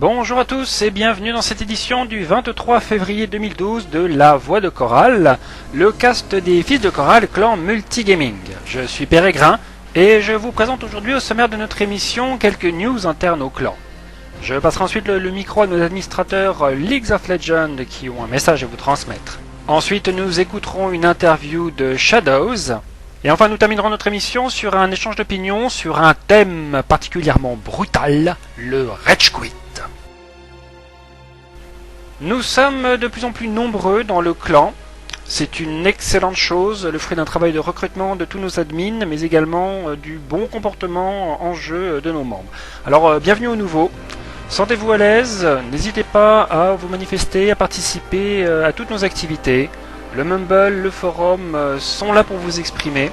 Bonjour à tous et bienvenue dans cette édition du 23 février 2012 de La Voix de Coral, le cast des Fils de Coral clan Multigaming. Je suis Pérégrin et je vous présente aujourd'hui au sommaire de notre émission quelques news internes au clan. Je passerai ensuite le micro à nos administrateurs League of Legends qui ont un message à vous transmettre. Ensuite nous écouterons une interview de Shadows. Et enfin, nous terminerons notre émission sur un échange d'opinions sur un thème particulièrement brutal, le Rage Quit. Nous sommes de plus en plus nombreux dans le clan. C'est une excellente chose, le fruit d'un travail de recrutement de tous nos admins, mais également du bon comportement en jeu de nos membres. Alors, bienvenue aux nouveaux. Sentez-vous à l'aise, n'hésitez pas à vous manifester, à participer à toutes nos activités. Le Mumble, le forum sont là pour vous exprimer.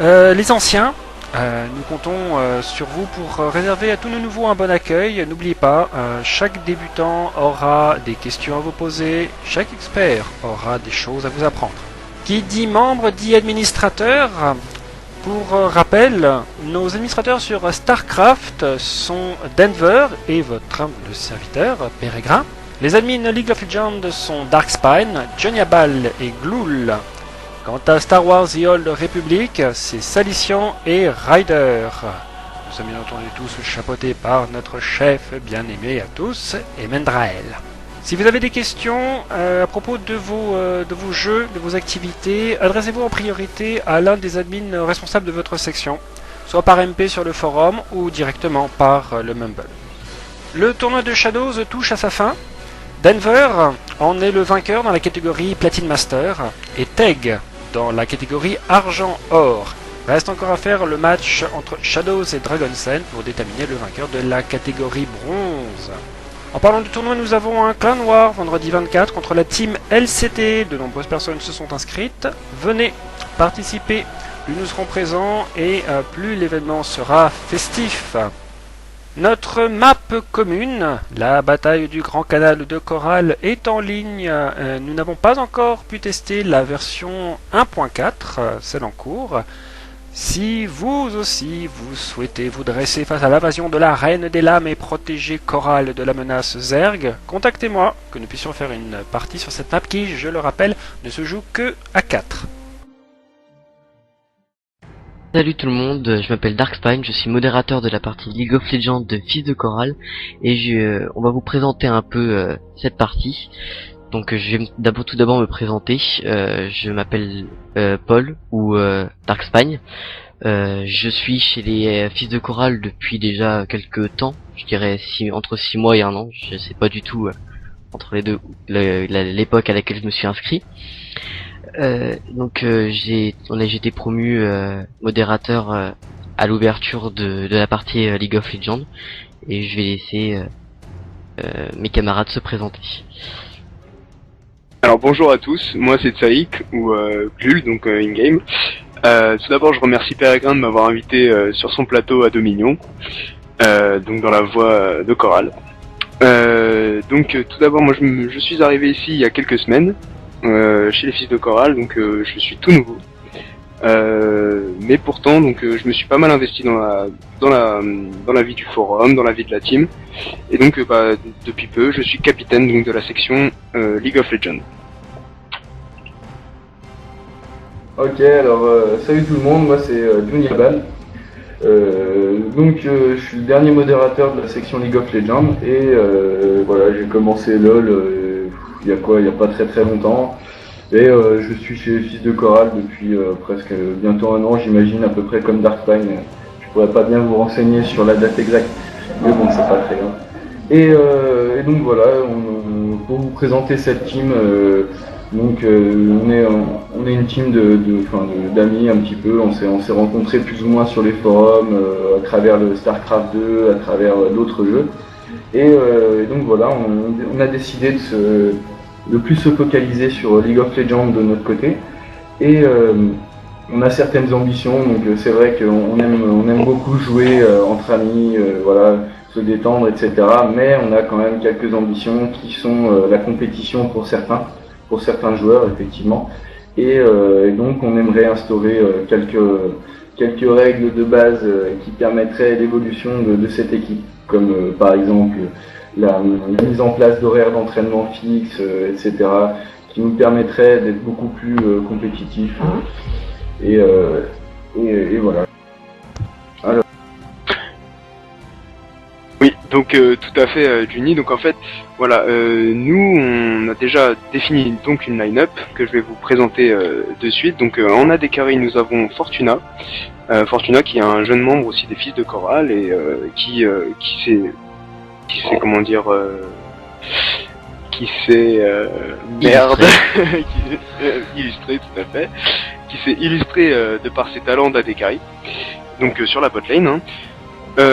Les anciens, nous comptons sur vous pour réserver à tous nos nouveaux un bon accueil. N'oubliez pas, chaque débutant aura des questions à vous poser, chaque expert aura des choses à vous apprendre. Qui dit membre dit administrateur. Pour rappel, nos administrateurs sur StarCraft sont Denver et votre humble serviteur, Pérégrin. Les admins League of Legends sont Darkspine, Johnny Abal et Gloul. Quant à Star Wars The Old Republic, c'est Salician et Ryder. Nous sommes bien entendu tous chapeautés par notre chef bien-aimé à tous, Emendrael. Si vous avez des questions à propos de vos jeux, de vos activités, adressez-vous en priorité à l'un des admins responsables de votre section, soit par MP sur le forum ou directement par le Mumble. Le tournoi de Shadows touche à sa fin. Denver en est le vainqueur dans la catégorie Platine Master et Teg dans la catégorie Argent-Or. Reste encore à faire le match entre Shadows et Dragonsen pour déterminer le vainqueur de la catégorie Bronze. En parlant du tournoi, nous avons un Clan Noir vendredi 24 contre la team LCT. De nombreuses personnes se sont inscrites. Venez participer, plus nous serons présents et plus l'événement sera festif. Notre map commune, la bataille du Grand Canal de Coral, est en ligne. Nous n'avons pas encore pu tester la version 1.4, celle en cours. Si vous aussi vous souhaitez vous dresser face à l'invasion de la Reine des Lames et protéger Coral de la menace Zerg, contactez-moi, que nous puissions faire une partie sur cette map qui, je le rappelle, ne se joue que à 4. Salut tout le monde, je m'appelle Darkspine, je suis modérateur de la partie League of Legends de Fils de Coral et on va vous présenter un peu cette partie. Donc je vais tout d'abord me présenter, je m'appelle Paul ou Darkspine. Je suis chez les Fils de Coral depuis déjà quelques temps, je dirais entre 6 mois et 1 an, je sais pas du tout entre les deux l'époque à laquelle je me suis inscrit. J'ai été promu modérateur à l'ouverture de la partie League of Legends et je vais laisser mes camarades se présenter. Alors bonjour à tous, moi c'est Tsaïk ou Glul, donc in-game. Tout d'abord je remercie Pérégrin de m'avoir invité sur son plateau à Dominion, donc dans la voix de Coral. Tout d'abord moi je suis arrivé ici il y a quelques semaines. Chez les Fils de Coral, donc je suis tout nouveau. Mais pourtant, donc je me suis pas mal investi dans la vie du forum, dans la vie de la team. Et donc depuis peu, je suis capitaine donc de la section League of Legends. Ok, alors salut tout le monde, moi c'est Johnny Abal. Je suis le dernier modérateur de la section League of Legends et voilà, j'ai commencé LoL il y a pas très longtemps et je suis chez les Fils de Coral depuis presque bientôt 1 an, j'imagine, à peu près comme Darkpine. Je pourrais pas bien vous renseigner sur la date exacte, mais bon, c'est pas très grave. Et donc voilà, pour vous présenter cette team, on est une team d'amis un petit peu. On s'est rencontrés plus ou moins sur les forums, à travers le StarCraft 2, à travers d'autres jeux. Et donc voilà, on a décidé de plus se focaliser sur League of Legends de notre côté. Et on a certaines ambitions, donc c'est vrai qu'on aime beaucoup jouer entre amis, voilà, se détendre, etc. Mais on a quand même quelques ambitions qui sont la compétition pour certains joueurs, effectivement. Et donc on aimerait instaurer quelques règles de base qui permettraient l'évolution de cette équipe, comme par exemple la mise en place d'horaires d'entraînement fixes, etc., qui nous permettrait d'être beaucoup plus compétitifs. Et voilà. Alors. Oui, donc tout à fait, Juni. Donc en fait, voilà, nous on a déjà défini donc une line-up que je vais vous présenter de suite. Donc en AD Carry, nous avons Fortuna, Fortuna qui est un jeune membre aussi des Fils de Chorale et qui s'est comment dire, qui s'est merde, illustré tout à fait, qui s'est illustré de par ses talents d'AD Carry. Donc sur la botlane. Hein.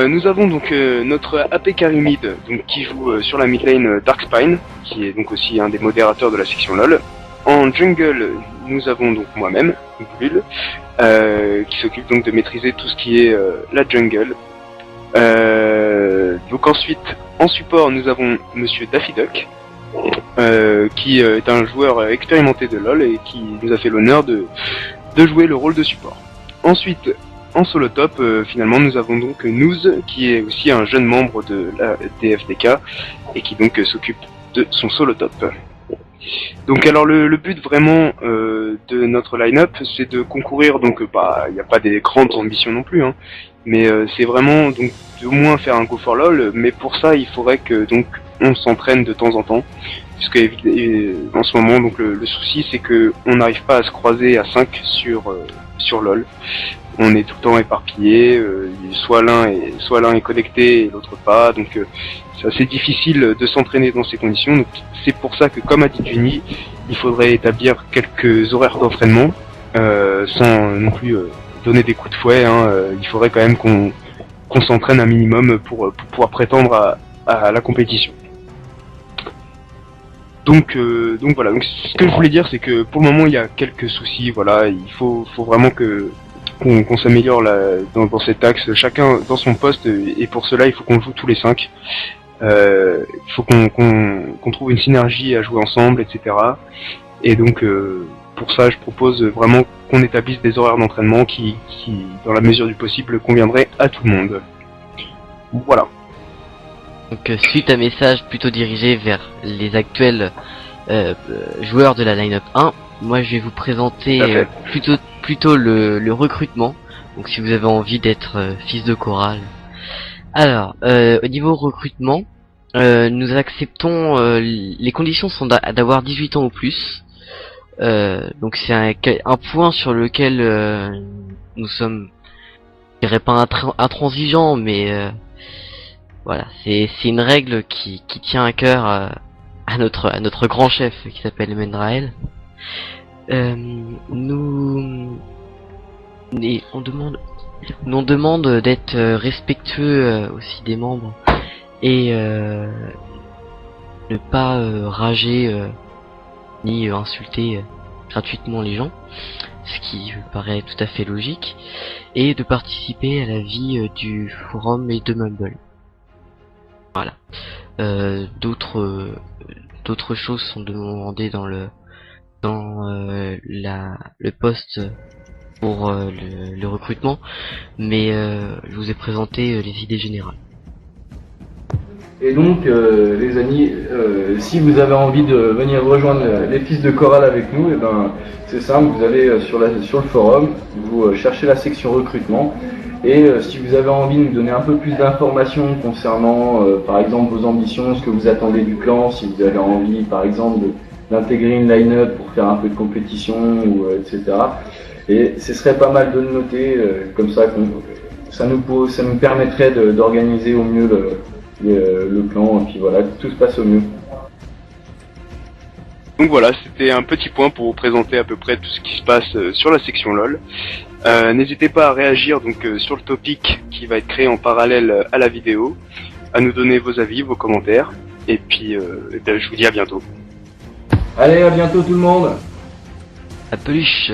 Nous avons donc notre AP Carry Mid, donc qui joue sur la mid lane Darkspine, qui est donc aussi un des modérateurs de la section LoL. En jungle, nous avons donc moi-même, Bull, qui s'occupe donc de maîtriser tout ce qui est la jungle. Donc ensuite, en support, nous avons Monsieur Daffy Duck, qui est un joueur expérimenté de LoL et qui nous a fait l'honneur de jouer le rôle de support. Ensuite, en solo top, finalement, nous avons donc Noose, qui est aussi un jeune membre de la DFDK et qui donc s'occupe de son solo top. Donc alors le but vraiment de notre line-up, c'est de concourir, donc il n'y a pas des grandes ambitions non plus, hein, mais c'est vraiment donc au moins faire un go for LOL, mais pour ça il faudrait que donc on s'entraîne de temps en temps, puisque en ce moment donc le souci c'est que on n'arrive pas à se croiser à 5 sur LOL. On est tout le temps éparpillé, soit l'un est connecté et l'autre pas, donc c'est assez difficile de s'entraîner dans ces conditions. Donc c'est pour ça que, comme a dit Juni, il faudrait établir quelques horaires d'entraînement, sans non plus donner des coups de fouet. Hein, il faudrait quand même qu'on s'entraîne un minimum pour pouvoir prétendre à la compétition. Donc voilà. Donc ce que je voulais dire, c'est que pour le moment il y a quelques soucis. Voilà, il faut vraiment qu'on s'améliore dans cet axe, chacun dans son poste, et pour cela il faut qu'on joue tous les 5. Il faut qu'on trouve une synergie à jouer ensemble, etc. Et donc pour ça je propose vraiment qu'on établisse des horaires d'entraînement qui dans la mesure du possible conviendraient à tout le monde. Voilà. Donc suite à un message plutôt dirigé vers les actuels joueurs de la line-up 1, moi je vais vous présenter plutôt le recrutement. Donc si vous avez envie d'être fils de chorale. Alors au niveau recrutement, nous acceptons les conditions sont d'avoir 18 ans ou plus. Donc c'est un point sur lequel nous sommes, je dirais pas intransigeants, mais voilà, c'est une règle qui tient à cœur à notre grand chef qui s'appelle Mendrael. On demande d'être respectueux aussi des membres et ne pas rager ni insulter gratuitement les gens, ce qui me paraît tout à fait logique, et de participer à la vie du forum et de Mumble. Voilà. D'autres choses sont demandées dans le poste pour le recrutement, mais je vous ai présenté les idées générales. Et donc les amis, si vous avez envie de venir rejoindre les Fils de Chorale avec nous, et ben c'est simple, vous allez sur le forum, vous cherchez la section recrutement, et si vous avez envie de nous donner un peu plus d'informations concernant par exemple vos ambitions, ce que vous attendez du clan, si vous avez envie par exemple d'intégrer une line-up pour faire un peu de compétition, ou etc. Et ce serait pas mal de le noter, comme ça ça nous permettrait d'organiser au mieux le clan, et puis voilà, que tout se passe au mieux. Donc voilà, c'était un petit point pour vous présenter à peu près tout ce qui se passe sur la section LoL. N'hésitez pas à réagir donc sur le topic qui va être créé en parallèle à la vidéo, à nous donner vos avis, vos commentaires, et puis je vous dis à bientôt. Allez, à bientôt tout le monde. À peluche.